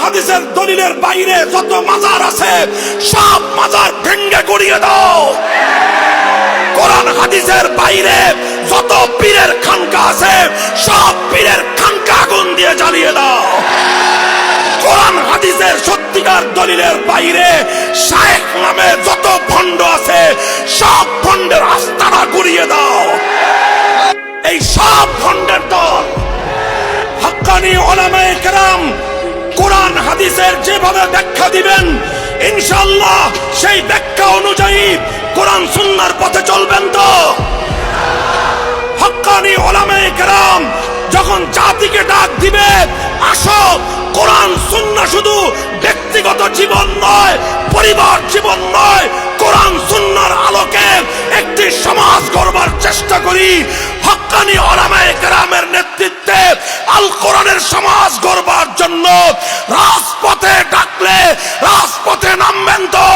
হাদিসের দলিলের বাইরে যত মাজার আছে সব মাজার ভেঙে গড়িয়ে দাও। কোরআন হাদিসের বাইরে যত পীরের খানকা আছে সব পীরের খানকা আগুন দিয়ে জ্বালিয়ে দাও। কোরআন হাদিসের সত্যিকার দলিলের বাইরে শায়েখ নামে যত ভণ্ড আছে সব ভণ্ডের আস্তানা গুড়িয়ে দাও। এই সব ভণ্ডের দল হাক্কানি উলামায়ে কেরাম কোরআন হাদিসের যেভাবে ব্যাখ্যা দিবেন ইনশাআল্লাহ সেই ব্যাখ্যা অনুযায়ী কোরআন সুন্নাহর পথে চলবেন তো? হাক্কানি উলামায়ে কেরাম যখন জাতিকে ডাক দিবে, আসো কোরআন সুন্নাহ শুধু ব্যক্তিগত জীবন নয়, পরিবার জীবন নয়, কোরআন সুন্নাহর আলোকে একটি সমাজ গড়বার চেষ্টা করি। হাক্কানি উলামায়ে কেরামের নেতৃত্বে আল কোরআনের সমাজ গড়বার জন্য রাজপথে ডাকলে রাজপথে নামবেন তো?